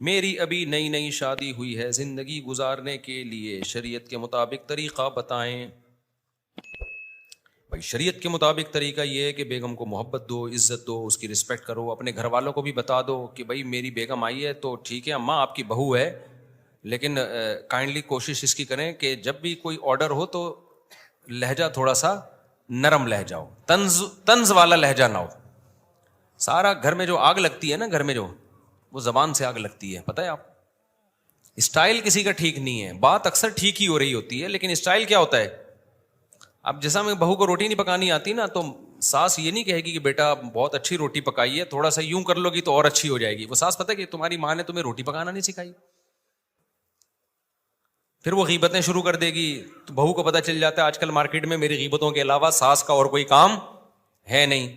میری ابھی نئی نئی شادی ہوئی ہے، زندگی گزارنے کے لیے شریعت کے مطابق طریقہ بتائیں۔ بھائی شریعت کے مطابق طریقہ یہ ہے کہ بیگم کو محبت دو، عزت دو، اس کی رسپیکٹ کرو، اپنے گھر والوں کو بھی بتا دو کہ بھائی میری بیگم آئی ہے تو ٹھیک ہے اماں آپ کی بہو ہے، لیکن کائنڈلی کوشش اس کی کریں کہ جب بھی کوئی آرڈر ہو تو لہجہ تھوڑا سا نرم لہجہ ہو، طنز والا لہجہ نہ ہو۔ سارا گھر میں جو آگ لگتی ہے نا، گھر میں جو وہ زبان سے آگ لگتی ہے، پتہ ہے آپ؟ اسٹائل کسی کا ٹھیک نہیں ہے، بات اکثر ٹھیک ہی ہو رہی ہوتی ہے لیکن اسٹائل کیا ہوتا ہے؟ اب جیسا میں بہو کو روٹی نہیں پکانی آتی نا تو ساس یہ نہیں کہے گی کہ بیٹا بہت اچھی روٹی پکائی ہے، تھوڑا سا یوں کر لو گی تو اور اچھی ہو جائے گی۔ وہ ساس پتہ ہے کہ تمہاری ماں نے تمہیں روٹی پکانا نہیں سکھائی، پھر وہ غیبتیں شروع کر دے گی۔ تو بہو کو پتہ چل جاتا ہے آج کل مارکیٹ میں میری غیبتوں کے علاوہ ساس کا اور کوئی کام ہے نہیں۔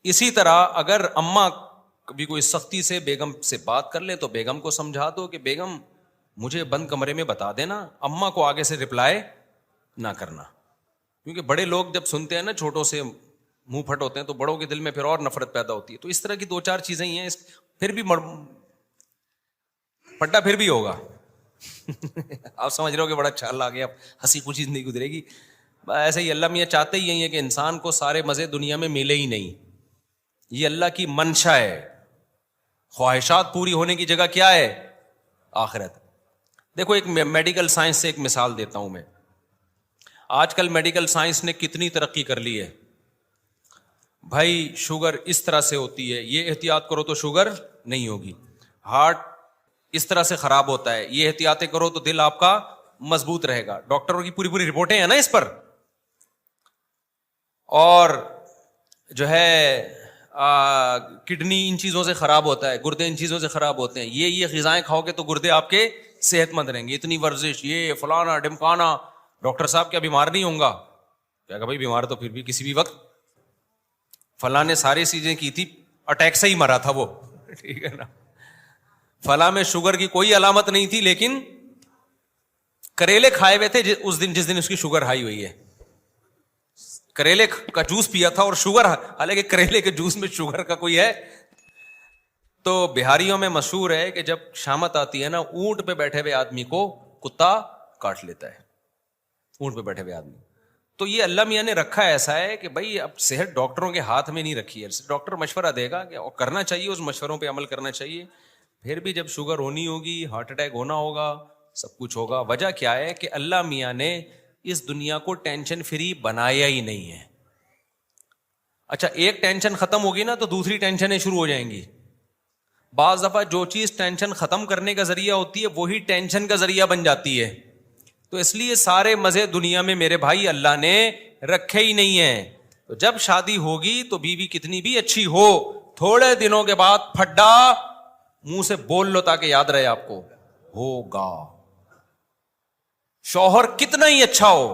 اسی طرح اگر اماں کبھی کوئی سختی سے بیگم سے بات کر لے تو بیگم کو سمجھا دو کہ بیگم مجھے بند کمرے میں بتا دینا، اماں کو آگے سے رپلائی نہ کرنا، کیونکہ بڑے لوگ جب سنتے ہیں نا چھوٹوں سے منہ پھٹ ہوتے ہیں تو بڑوں کے دل میں پھر اور نفرت پیدا ہوتی ہے۔ تو اس طرح کی دو چار چیزیں ہی ہیں، پھر بھی پٹا پھر بھی ہوگا آپ سمجھ رہے ہو کہ بڑا اچھا اللہ آگے اب ہنسی خوشی زندگی گزرے گی۔ ایسے ہی اللہ میاں چاہتے ہی یہی ہے کہ انسان کو سارے مزے دنیا میں ملے ہی نہیں، یہ اللہ کی منشا ہے۔ خواہشات پوری ہونے کی جگہ کیا ہے؟ آخرت۔ دیکھو ایک میڈیکل سائنس سے ایک مثال دیتا ہوں میں۔ آج کل میڈیکل سائنس نے کتنی ترقی کر لی ہے بھائی، شوگر اس طرح سے ہوتی ہے، یہ احتیاط کرو تو شوگر نہیں ہوگی، ہارٹ اس طرح سے خراب ہوتا ہے، یہ احتیاطیں کرو تو دل آپ کا مضبوط رہے گا۔ ڈاکٹروں کی پوری پوری رپورٹیں ہیں نا اس پر، اور جو ہے کڈنی ان چیزوں سے خراب ہوتا ہے، گردے ان چیزوں سے خراب ہوتے ہیں، یہ غذائیں کھاؤ گے تو گردے آپ کے صحت مند رہیں گے، اتنی ورزش، یہ فلانا ڈمکانا۔ ڈاکٹر صاحب کیا بیمار نہیں ہوں گا؟ کیا کہ بھائی بیمار تو پھر بھی کسی بھی وقت، فلاں نے ساری چیزیں کی تھی، اٹیک سے ہی مرا تھا وہ، ٹھیک ہے نا۔ فلاں میں شوگر کی کوئی علامت نہیں تھی لیکن کریلے کھائے ہوئے تھے اس دن جس دن اس کی شوگر ہائی ہوئی ہے، کریلے کا جوس پیا تھا اور شوگر، حالانکہ کریلے کے جوس میں شوگر کا کوئی ہے؟ تو بہاریوں میں مشہور ہے کہ جب شامت آتی ہے نا، اونٹ پہ بیٹھے ہوئے آدمی کو کتا کاٹ لیتا ہے، اونٹ پہ بیٹھے ہوئے آدمی۔ تو یہ اللہ میاں نے رکھا ایسا ہے کہ بھائی اب صحت ڈاکٹروں کے ہاتھ میں نہیں رکھی ہے، ڈاکٹر مشورہ دے گا کہ کرنا چاہیے، اس مشوروں پہ عمل کرنا چاہیے۔ پھر بھی جب شوگر ہونی ہوگی، ہارٹ اٹیک ہونا ہوگا، سب کچھ ہوگا۔ وجہ کیا ہے کہ اللہ میاں نے اس دنیا کو ٹینشن فری بنایا ہی نہیں ہے۔ اچھا ایک ٹینشن ختم ہوگی نا تو دوسری ٹینشنیں شروع ہو جائیں گی۔ بعض دفعہ جو چیز ٹینشن ختم کرنے کا ذریعہ ہوتی ہے وہی ٹینشن کا ذریعہ بن جاتی ہے۔ تو اس لیے سارے مزے دنیا میں میرے بھائی اللہ نے رکھے ہی نہیں ہیں۔ تو جب شادی ہوگی تو بیوی کتنی بھی اچھی ہو، تھوڑے دنوں کے بعد پھڈا منہ سے بول لو تاکہ یاد رہے آپ کو، ہوگا۔ شوہر کتنا ہی اچھا ہو،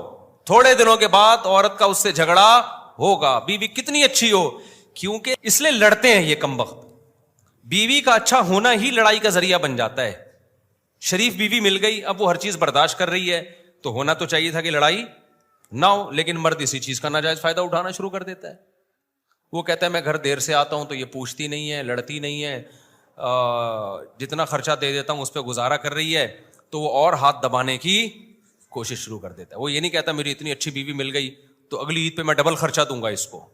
تھوڑے دنوں کے بعد عورت کا اس سے جھگڑا ہوگا، بیوی کتنی اچھی ہو، کیونکہ اس لیے لڑتے ہیں یہ کمبخت۔ بیوی کا اچھا ہونا ہی لڑائی کا ذریعہ بن جاتا ہے۔ شریف بیوی مل گئی، اب وہ ہر چیز برداشت کر رہی ہے تو ہونا تو چاہیے تھا کہ لڑائی نہ ہو، لیکن مرد اسی چیز کا ناجائز فائدہ اٹھانا شروع کر دیتا ہے۔ وہ کہتا ہے میں گھر دیر سے آتا ہوں تو یہ پوچھتی نہیں ہے، لڑتی نہیں ہے، جتنا خرچہ دے دیتا ہوں اس پہ گزارا کر رہی ہے، تو وہ اور ہاتھ دبانے کی کوشش شروع کر دیتا ہے۔ وہ یہ نہیں کہتا میری اتنی اچھی بیوی مل گئی تو اگلی عید پہ میں ڈبل خرچہ دوں گا اس کو،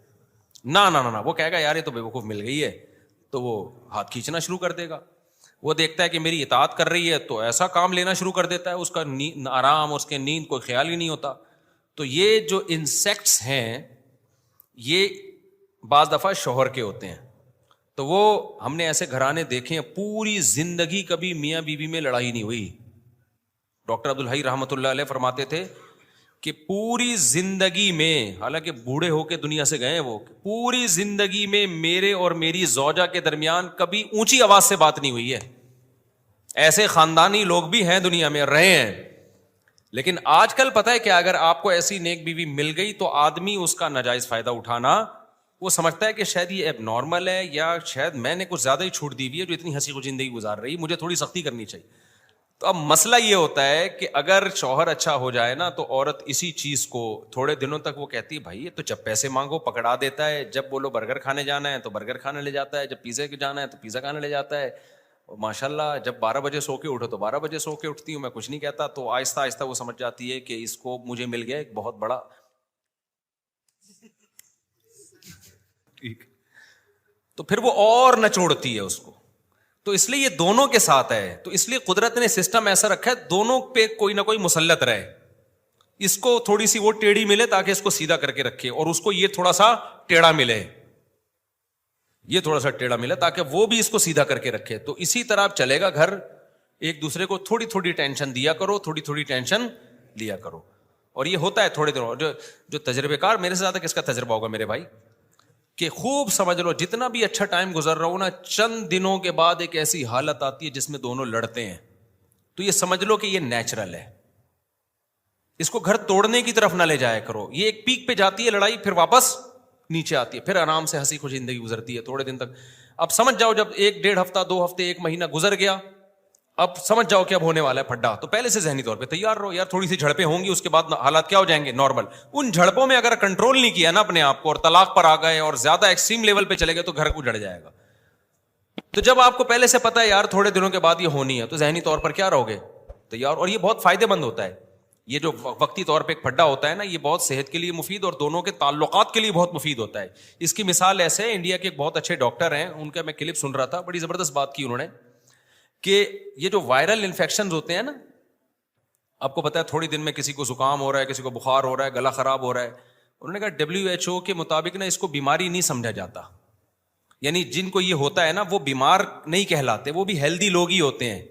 نہ نہ نہ، وہ کہے گا یار یہ تو بیوقوف مل گئی ہے، تو وہ ہاتھ کھینچنا شروع کر دے گا۔ وہ دیکھتا ہے کہ میری اطاعت کر رہی ہے تو ایسا کام لینا شروع کر دیتا ہے، اس کا آرام، اس کے نیند کوئی خیال ہی نہیں ہوتا۔ تو یہ جو انسیکٹس ہیں یہ بعض دفعہ شوہر کے ہوتے ہیں۔ تو وہ ہم نے ایسے گھرانے دیکھے ہیں پوری زندگی کبھی میاں بیوی میں لڑائی نہیں ہوئی۔ ڈاکٹر عبدالحی رحمۃ اللہ علیہ فرماتے تھے کہ پوری زندگی میں، حالانکہ بوڑھے ہو کے دنیا سے گئے وہ، پوری زندگی میں میرے اور میری زوجہ کے درمیان کبھی اونچی آواز سے بات نہیں ہوئی ہے۔ ایسے خاندانی لوگ بھی ہیں دنیا میں، رہے ہیں، لیکن آج کل پتہ ہے کہ اگر آپ کو ایسی نیک بیوی مل گئی تو آدمی اس کا ناجائز فائدہ اٹھانا، وہ سمجھتا ہے کہ شاید یہ اب نارمل ہے، یا شاید میں نے کچھ زیادہ ہی چھوٹ دی ہوئی ہے جو اتنی ہنسی خوشی زندگی گزار رہی، مجھے تھوڑی سختی کرنی چاہیے۔ تو اب مسئلہ یہ ہوتا ہے کہ اگر شوہر اچھا ہو جائے نا تو عورت اسی چیز کو تھوڑے دنوں تک وہ کہتی ہے بھائی یہ تو جب پیسے مانگو پکڑا دیتا ہے، جب بولو برگر کھانے جانا ہے تو برگر کھانے لے جاتا ہے، جب پیزے کے جانا ہے تو پیزا کھانے لے جاتا ہے، ماشاءاللہ جب 12 بجے سو کے اٹھو تو 12 بجے سو کے اٹھتی ہوں, میں کچھ نہیں کہتا, تو آہستہ آہستہ وہ سمجھ جاتی ہے کہ اس کو مجھے مل گیا ایک بہت بڑا, ٹھیک, تو پھر وہ اور نچوڑتی ہے اس کو. تو اس لیے یہ دونوں کے ساتھ ہے, تو اس لیے قدرت نے سسٹم ایسا رکھا ہے دونوں پہ کوئی نہ کوئی مسلط رہے. اس کو تھوڑی سی وہ ٹیڑھی ملے تاکہ اس کو سیدھا کر کے رکھے, اور اس کو یہ تھوڑا سا ٹیڑھا ملے, یہ تھوڑا سا ٹیڑھا ملے تاکہ وہ بھی اس کو سیدھا کر کے رکھے. تو اسی طرح چلے گا گھر, ایک دوسرے کو تھوڑی تھوڑی ٹینشن دیا کرو, تھوڑی تھوڑی ٹینشن لیا کرو. اور یہ ہوتا ہے تھوڑے دنوں, جو تجربے کار, میرے سے زیادہ کس کا تجربہ ہوگا میرے بھائی, کہ خوب سمجھ لو جتنا بھی اچھا ٹائم گزر رہا ہو نا, چند دنوں کے بعد ایک ایسی حالت آتی ہے جس میں دونوں لڑتے ہیں, تو یہ سمجھ لو کہ یہ نیچرل ہے. اس کو گھر توڑنے کی طرف نہ لے جایا کرو. یہ ایک پیک پہ جاتی ہے لڑائی, پھر واپس نیچے آتی ہے, پھر آرام سے ہنسی خوشی زندگی گزرتی ہے تھوڑے دن تک. اب سمجھ جاؤ جب 1-1.5 ہفتہ 2 ہفتے 1 مہینہ گزر گیا, اب سمجھ جاؤ کہ اب ہونے والا ہے پھڈا, تو پہلے سے ذہنی طور پہ تیار رہو. یار تھوڑی سی جھڑپیں ہوں گی, اس کے بعد حالات کیا ہو جائیں گے, نارمل. ان جھڑپوں میں اگر کنٹرول نہیں کیا نا اپنے آپ کو, اور طلاق پر آ گئے اور زیادہ ایکسٹریم لیول پہ چلے گئے, تو گھر کو جڑ جائے گا. تو جب آپ کو پہلے سے پتا ہے یار تھوڑے دنوں کے بعد یہ ہونی ہے, تو ذہنی طور پر کیا رہو گے, تیار. اور یہ بہت فائدے مند ہوتا ہے. یہ جو وقتی طور پہ ایک پھڈا ہوتا ہے نا, یہ بہت صحت کے لیے مفید اور دونوں کے تعلقات کے لیے بہت مفید ہوتا ہے. اس کی مثال ایسے ہے, انڈیا کے ایک بہت اچھے ڈاکٹر ہیں, ان کا میں کلپ سن رہا تھا, بڑی زبردست بات کی انہوں نے, کہ یہ جو وائرل انفیکشنز ہوتے ہیں نا, آپ کو پتا ہے تھوڑی دن میں کسی کو زکام ہو رہا ہے, کسی کو بخار ہو رہا ہے, گلا خراب ہو رہا ہے. انہوں نے کہا WHO کے مطابق نا اس کو بیماری نہیں سمجھا جاتا. یعنی جن کو یہ ہوتا ہے نا وہ بیمار نہیں کہلاتے, وہ بھی ہیلدی لوگ ہی ہوتے ہیں.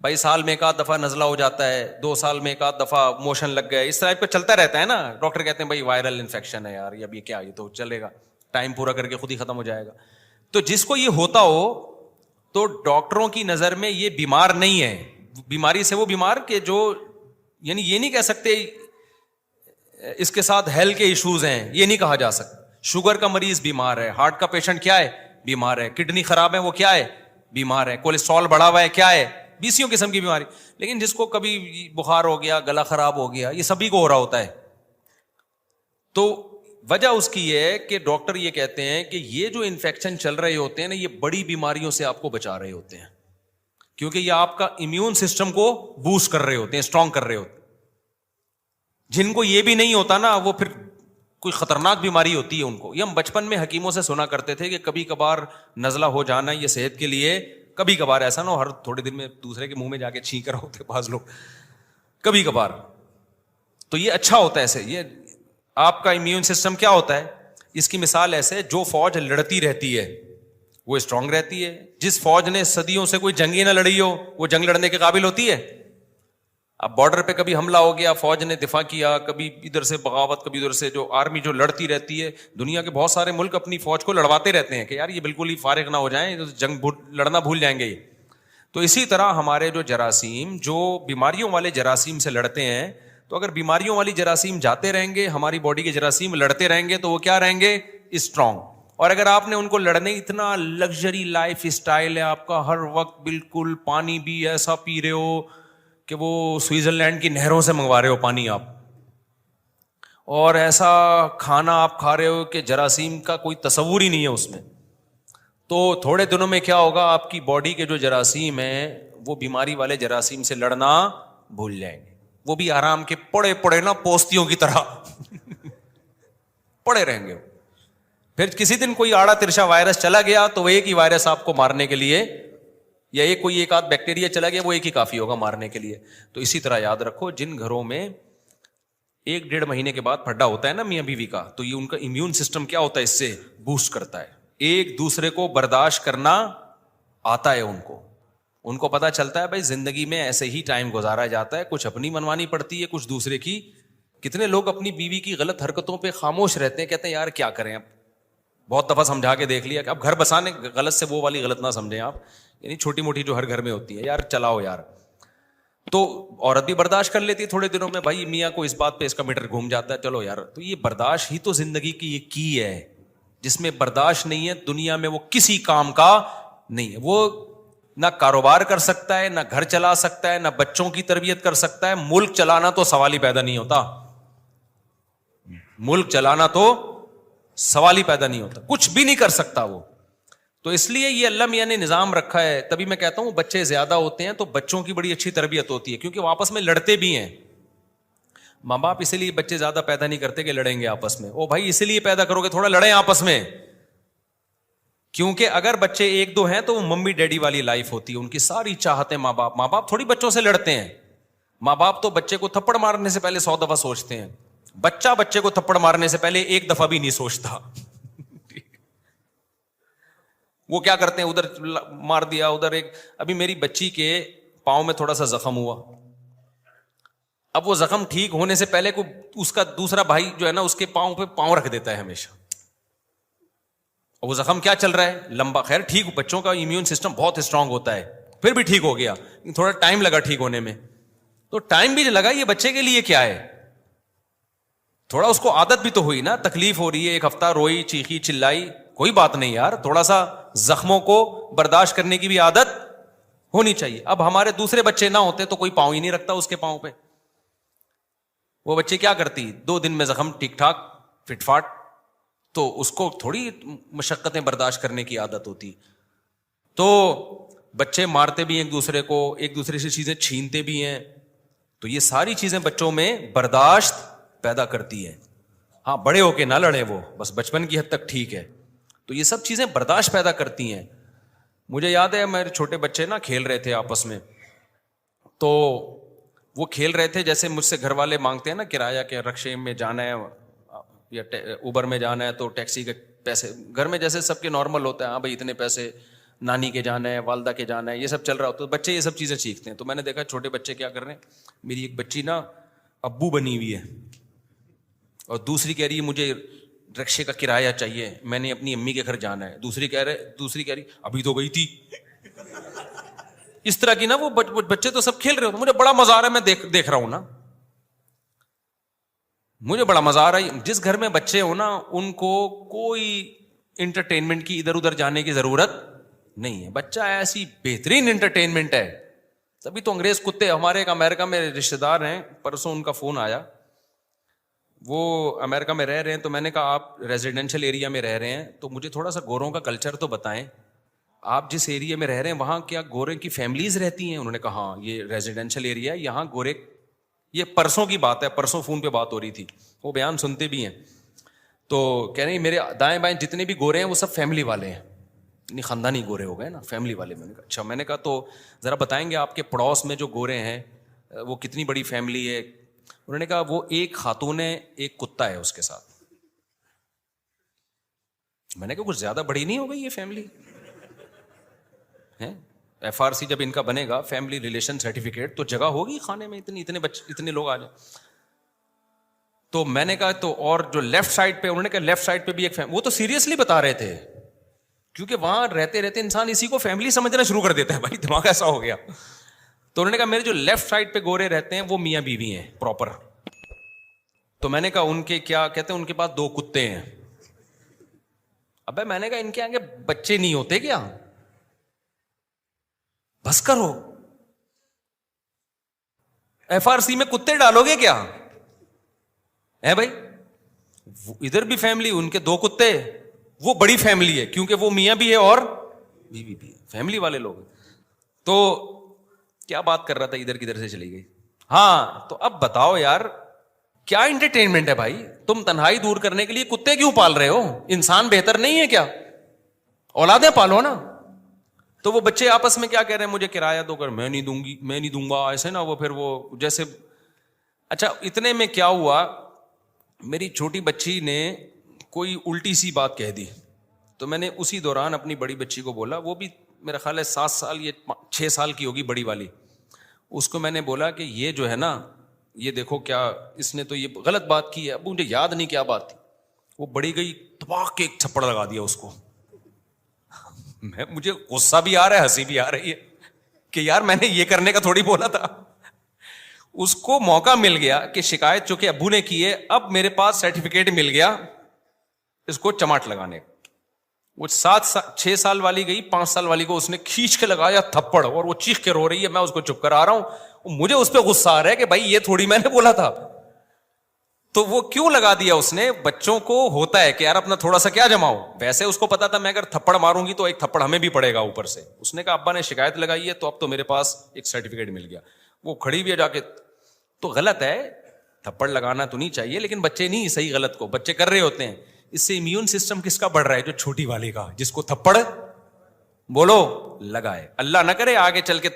بھائی سال میں 1 دفعہ نزلہ ہو جاتا ہے, 2 سال میں 1 دفعہ موشن لگ گئے, اس طرح پہ چلتا رہتا ہے نا. ڈاکٹر کہتے ہیں بھائی وائرل انفیکشن ہے یار, اب یہ کیا, یہ تو چلے گا, ٹائم پورا کر کے خود ہی ختم ہو جائے گا. تو جس کو یہ ہوتا ہو, تو ڈاکٹروں کی نظر میں یہ بیمار نہیں ہے. بیماری سے وہ بیمار کہ جو, یعنی یہ نہیں کہہ سکتے اس کے ساتھ ہیلتھ کے ایشوز ہیں, یہ نہیں کہا جا سکتا. شوگر کا مریض بیمار ہے, ہارٹ کا پیشنٹ کیا ہے, بیمار ہے, کڈنی خراب ہے وہ کیا ہے, بیمار ہے, کولیسٹرول بڑھا ہوا ہے کیا ہے, 20 قسم کی بیماری. لیکن جس کو کبھی بخار ہو گیا, گلا خراب ہو گیا, یہ سبھی کو ہو رہا ہوتا ہے. تو وجہ اس کی یہ ہے کہ ڈاکٹر یہ کہتے ہیں کہ یہ جو انفیکشن چل رہے ہوتے ہیں نا, یہ بڑی بیماریوں سے آپ کو بچا رہے ہوتے ہیں, کیونکہ یہ آپ کا امیون سسٹم کو بوسٹ کر رہے ہوتے ہیں, اسٹرانگ کر رہے ہوتے ہیں. جن کو یہ بھی نہیں ہوتا نا, وہ پھر کوئی خطرناک بیماری ہوتی ہے ان کو. یہ ہم بچپن میں حکیموں سے سنا کرتے تھے کہ کبھی کبھار نزلہ ہو جانا یہ صحت کے لیے, کبھی کبھار, ایسا نہ ہو ہر تھوڑے دن میں دوسرے کے منہ میں جا کے چھینک رہے ہوتے بعض لوگ, کبھی کبھار. تو یہ اچھا ہوتا ہے ایسے. یہ آپ کا امیون سسٹم کیا ہوتا ہے, اس کی مثال ایسے, جو فوج لڑتی رہتی ہے وہ اسٹرانگ رہتی ہے. جس فوج نے صدیوں سے کوئی جنگ ہی نہ لڑی ہو, وہ جنگ لڑنے کے قابل ہوتی ہے. اب بارڈر پہ کبھی حملہ ہو گیا, فوج نے دفاع کیا, کبھی ادھر سے بغاوت, کبھی ادھر سے جو آرمی جو لڑتی رہتی ہے. دنیا کے بہت سارے ملک اپنی فوج کو لڑواتے رہتے ہیں کہ یار یہ بالکل ہی فارغ نہ ہو جائیں, جنگ لڑنا بھول جائیں گے یہ. تو اسی طرح ہمارے جو جراثیم, جو بیماریوں والے جراثیم سے لڑتے ہیں, تو اگر بیماریوں والی جراثیم جاتے رہیں گے, ہماری باڈی کے جراثیم لڑتے رہیں گے, تو وہ کیا رہیں گے, اسٹرانگ. اور اگر آپ نے ان کو لڑنے, اتنا لگژری لائف اسٹائل ہے آپ کا, ہر وقت بالکل پانی بھی ایسا پی رہے ہو کہ وہ سوئٹزرلینڈ کی نہروں سے منگوا رہے ہو پانی آپ, اور ایسا کھانا آپ کھا رہے ہو کہ جراثیم کا کوئی تصور ہی نہیں ہے اس میں, تو تھوڑے دنوں میں کیا ہوگا, آپ کی باڈی کے جو جراثیم ہیں وہ بیماری والے جراثیم سے لڑنا بھول جائیں گے. وہ بھی آرام کے پڑے پڑے نا پوستیوں کی طرح پڑے رہیں گے. پھر کسی دن کوئی آڑا ترشا وائرس چلا گیا تو وہ ایک ہی وائرس آپ کو مارنے کے لیے, یا ایک آدھ بیکٹیریا چلا گیا, وہ ایک ہی کافی ہوگا مارنے کے لیے. تو اسی طرح یاد رکھو, جن گھروں میں 1-1.5 مہینے کے بعد پھڈا ہوتا ہے نا میاں بیوی کا, تو یہ ان کا امیون سسٹم کیا ہوتا ہے, اس سے بوسٹ کرتا ہے. ایک دوسرے کو برداشت کرنا آتا ہے ان کو پتا چلتا ہے بھائی زندگی میں ایسے ہی ٹائم گزارا جاتا ہے, کچھ اپنی منوانی پڑتی ہے, کچھ دوسرے کی. کتنے لوگ اپنی بیوی کی غلط حرکتوں پہ خاموش رہتے ہیں, کہتے ہیں یار کیا کریں, اب بہت دفعہ سمجھا کے دیکھ لیا کہ اب گھر بسانے غلط سے وہ والی غلط نہ سمجھیں آپ, یعنی چھوٹی موٹی جو ہر گھر میں ہوتی ہے, یار چلاؤ یار. تو عورت بھی برداشت کر لیتی ہے تھوڑے دنوں میں, بھائی میاں کو اس بات پہ اس کا میٹر گھوم جاتا ہے, چلو یار. تو یہ برداشت ہی تو زندگی کی یہ کی ہے, جس میں برداشت نہیں ہے دنیا میں وہ کسی کام کا نہیں ہے. وہ نہ کاروبار کر سکتا ہے, نہ گھر چلا سکتا ہے, نہ بچوں کی تربیت کر سکتا ہے. ملک چلانا تو سوال ہی پیدا نہیں ہوتا, ملک چلانا تو سوال ہی پیدا نہیں ہوتا, کچھ بھی نہیں کر سکتا وہ. تو اس لیے یہ اللہ میاں نے نظام رکھا ہے. تبھی میں کہتا ہوں بچے زیادہ ہوتے ہیں تو بچوں کی بڑی اچھی تربیت ہوتی ہے, کیونکہ وہ آپس میں لڑتے بھی ہیں. ماں باپ اسی لیے بچے زیادہ پیدا نہیں کرتے کہ لڑیں گے آپس میں. او بھائی اسی لیے پیدا کرو گے تھوڑا لڑیں آپس میں, کیونکہ اگر بچے ایک دو ہیں تو وہ ممی ڈیڈی والی لائف ہوتی ہے, ان کی ساری چاہتے ماں باپ تھوڑی بچوں سے لڑتے ہیں. ماں باپ تو بچے کو تھپڑ مارنے سے پہلے 100 دفعہ سوچتے ہیں, بچہ بچے کو تھپڑ مارنے سے پہلے ایک دفعہ بھی نہیں سوچتا. وہ کیا کرتے ہیں, ادھر مار دیا ادھر. ایک ابھی میری بچی کے پاؤں میں تھوڑا سا زخم ہوا, اب وہ زخم ٹھیک ہونے سے پہلے کو اس کا دوسرا بھائی جو ہے نا اس کے پاؤں پہ پاؤں رکھ دیتا ہے ہمیشہ. وہ زخم کیا چل رہا ہے لمبا, خیر ٹھیک, بچوں کا امیون سسٹم بہت اسٹرانگ ہوتا ہے, پھر بھی ٹھیک ہو گیا, تھوڑا ٹائم لگا ٹھیک ہونے میں. تو ٹائم بھی لگا, یہ بچے کے لیے کیا ہے, تھوڑا اس کو عادت بھی تو ہوئی نا, تکلیف ہو رہی ہے, ایک ہفتہ روئی چیخی چلائی, کوئی بات نہیں یار, تھوڑا سا زخموں کو برداشت کرنے کی بھی عادت ہونی چاہیے. اب ہمارے دوسرے بچے نہ ہوتے تو کوئی پاؤں ہی نہیں رکھتا اس کے پاؤں پہ. وہ بچے کیا کرتی, 2 دن میں زخم ٹھیک ٹھاک فٹ فاٹ, تو اس کو تھوڑی مشقتیں برداشت کرنے کی عادت ہوتی. تو بچے مارتے بھی ہیں ایک دوسرے کو, ایک دوسرے سے چیزیں چھینتے بھی ہیں, تو یہ ساری چیزیں بچوں میں برداشت پیدا کرتی ہے. ہاں بڑے ہو کے نہ لڑیں, وہ بس بچپن کی حد تک ٹھیک ہے. تو یہ سب چیزیں برداشت پیدا کرتی ہیں. مجھے یاد ہے میرے چھوٹے بچے نا کھیل رہے تھے آپس میں, تو وہ کھیل رہے تھے جیسے مجھ سے گھر والے مانگتے ہیں نا کرایہ کے, رکشے میں جانا ہے یا اوبر میں جانا ہے تو ٹیکسی کے پیسے, گھر میں جیسے سب کے نارمل ہوتا ہے, ہاں بھائی اتنے پیسے, نانی کے جانا ہے, والدہ کے جانا ہے, یہ سب چل رہا ہوتا ہے, بچے یہ سب چیزیں سیکھتے ہیں. تو میں نے دیکھا چھوٹے بچے کیا کر رہے ہیں, میری ایک بچی نا ابو بنی ہوئی ہے اور دوسری کہہ رہی ہے مجھے رکشے کا کرایہ چاہیے, میں نے اپنی امی کے گھر جانا ہے. دوسری کہہ رہی ابھی تو گئی تھی. اس طرح کی نا وہ بچے تو سب کھیل رہے ہوتے, مجھے بڑا مزہ آ رہا ہے, میں دیکھ رہا ہوں نا, مجھے بڑا مزہ آ رہا ہے. جس گھر میں بچے ہو نا ان کو کوئی انٹرٹینمنٹ کی ادھر ادھر جانے کی ضرورت نہیں ہے. بچہ ایسی بہترین انٹرٹینمنٹ ہے. تبھی تو انگریز کتے, ہمارے ایک امریکہ میں رشتے دار ہیں, پرسوں ان کا فون آیا, وہ امریکہ میں رہ رہے ہیں. تو میں نے کہا آپ ریزیڈینشل ایریا میں رہ رہے ہیں تو مجھے تھوڑا سا گوروں کا کلچر تو بتائیں, آپ جس ایریا میں رہ رہے ہیں وہاں کیا گورے کی فیملیز رہتی ہیں؟ انہوں نے کہا ہاں یہ ریزیڈینشل ایریا ہے, یہاں گورے, یہ پرسوں کی بات ہے, پرسوں فون پہ بات ہو رہی تھی, وہ بیان سنتے بھی ہیں. تو کہہ رہے ہیں میرے دائیں بائیں جتنے بھی گورے ہیں وہ سب فیملی والے ہیں, نہیں خاندانی گورے ہو گئے نا, فیملی والے. میں نے کہا اچھا. میں نے کہا تو ذرا بتائیں گے آپ کے پڑوس میں جو گورے ہیں وہ کتنی بڑی فیملی ہے؟ انہوں نے کہا وہ ایک خاتون ہے, ایک کتا ہے اس کے ساتھ. میں نے کہا کچھ زیادہ بڑی نہیں ہو گئی یہ فیملی ہے؟ ایف آر سی جب ان کا بنے گا فیملی ریلیشن سرٹیفکیٹ, تو جگہ ہوگی کھانے میں, اتنے لوگ آ جائیں. تو میں نے کہا تو اور جو لیفٹ سائڈ پہ, انہوں نے کہا لیفٹ سائڈ پہ بھی ایک فیملی. وہ تو سیریسلی بتا رہے تھے, کیونکہ وہاں رہتے رہتے انسان اسی کو فیملی سمجھنا شروع کر دیتا ہے, بھائی دماغ ایسا ہو گیا. تو انہوں نے کہا میرے جو لیفٹ سائڈ پہ گورے رہتے ہیں وہ میاں بیوی ہیں پراپر. تو میں نے کہا ان کے کیا کہتے ہیں, ان کے پاس 2 کتے ہیں. ابے میں نے کہا ان کے آگے بچے نہیں ہوتے کیا؟ بس کرو, ایف آر سی میں کتے ڈالو گے کیا ہے بھائی؟ ادھر بھی فیملی, ان کے 2 کتے, وہ بڑی فیملی ہے کیونکہ وہ میاں بھی ہے اور بیوی بھی ہے, فیملی والے لوگ. تو کیا بات کر رہا تھا, ادھر کدھر سے چلی گئی. ہاں تو اب بتاؤ یار کیا انٹرٹینمنٹ ہے بھائی, تم تنہائی دور کرنے کے لیے کتے کیوں پال رہے ہو؟ انسان بہتر نہیں ہے کیا؟ اولادیں پالو نا. تو وہ بچے آپس میں کیا کہہ رہے ہیں, مجھے کرایہ دو کر, میں نہیں دوں گی, میں نہیں دوں گا, ایسے نا. وہ پھر وہ جیسے, اچھا اتنے میں کیا ہوا, میری چھوٹی بچی نے کوئی الٹی سی بات کہہ دی. تو میں نے اسی دوران اپنی بڑی بچی کو بولا, وہ بھی میرا خیال ہے 7 سال, یہ 6 سال کی ہوگی بڑی والی. اس کو میں نے بولا کہ یہ جو ہے نا, یہ دیکھو کیا اس نے تو یہ غلط بات کی ہے. اب مجھے یاد نہیں کیا بات تھی. وہ بڑی گئی, تباہ کے ایک تھپڑ لگا دیا اس کو. مجھے غصہ بھی آ رہا ہے, ہنسی بھی آ رہی ہے کہ یار میں نے یہ کرنے کا تھوڑی بولا تھا. اس کو موقع مل گیا کہ شکایت چونکہ ابو نے کی ہے, اب میرے پاس سرٹیفکیٹ مل گیا اس کو چماٹ لگانے کا. وہ 6 سال والی گئی, 5 سال والی کو اس نے کھینچ کے لگایا تھپڑ, اور وہ چیخ کے رو رہی ہے. میں اس کو چپ کرا رہا ہوں, مجھے اس پہ غصہ آ رہا ہے کہ بھائی یہ تھوڑی میں نے بولا تھا. تو وہ کیوں لگا دیا اس نے؟ بچوں کو ہوتا ہے کہ یار اپنا تھوڑا سا کیا جماؤ. ویسے اس کو پتا تھا میں اگر تھپڑ ماروں گی تو ایک تھپڑ ہمیں بھی پڑے گا اوپر سے. اس نے کہا ابا نے شکایت لگائی ہے تو اب تو میرے پاس ایک سرٹیفکیٹ مل گیا. وہ کھڑی بھی ہے جا کے. تو غلط ہے, تھپڑ لگانا تو نہیں چاہیے, لیکن بچے نہیں صحیح غلط کو بچے کر رہے ہوتے ہیں. اس سے امیون سسٹم کس کا بڑھ رہا ہے؟ جو چھوٹی والی کا, جس کو تھپڑ بولو لگائے. اللہ نہ کرے آگے چل کے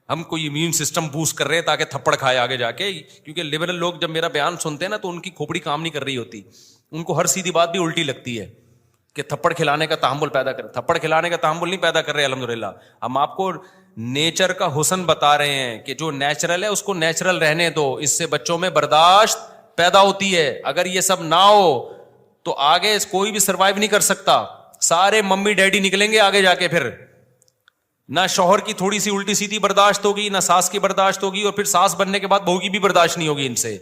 ہم کوئی امیون سسٹم بوسٹ کر رہے ہیں تاکہ تھپڑ کھائے آگے جا کے. کیونکہ لبرل لوگ جب میرا بیان سنتے ہیں نا تو ان کی کھوپڑی کام نہیں کر رہی ہوتی, ان کو ہر سیدھی بات بھی الٹی لگتی ہے کہ تھپڑ کھلانے کا تحمل پیدا کر. تھپڑ کھلانے کا تحمل نہیں پیدا کر رہے الحمدللہ. ہم آپ کو نیچر کا حسن بتا رہے ہیں کہ جو نیچرل ہے اس کو نیچرل رہنے دو, اس سے بچوں میں برداشت پیدا ہوتی ہے. اگر یہ سب نہ ہو تو آگے کوئی بھی سروائیو نہیں کر سکتا. سارے ممی ڈیڈی نکلیں گے آگے جا کے, پھر نہ شوہر کی تھوڑی سی الٹی سیدھی برداشت ہوگی, نہ ساس کی برداشت ہوگی, اور پھر ساس بننے کے بعد بہو کی بھی برداشت نہیں ہوگی ان سے.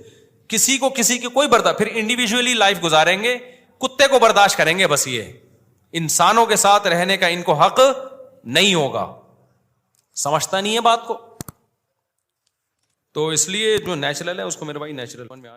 کسی کو کسی کی کوئی برداشت, پھر انڈیویجولی لائف گزاریں گے. کتے کو برداشت کریں گے بس, یہ انسانوں کے ساتھ رہنے کا ان کو حق نہیں ہوگا. سمجھتا نہیں ہے بات کو. تو اس لیے جو نیچرل ہے اس کو میرے بھائی نیچرل میں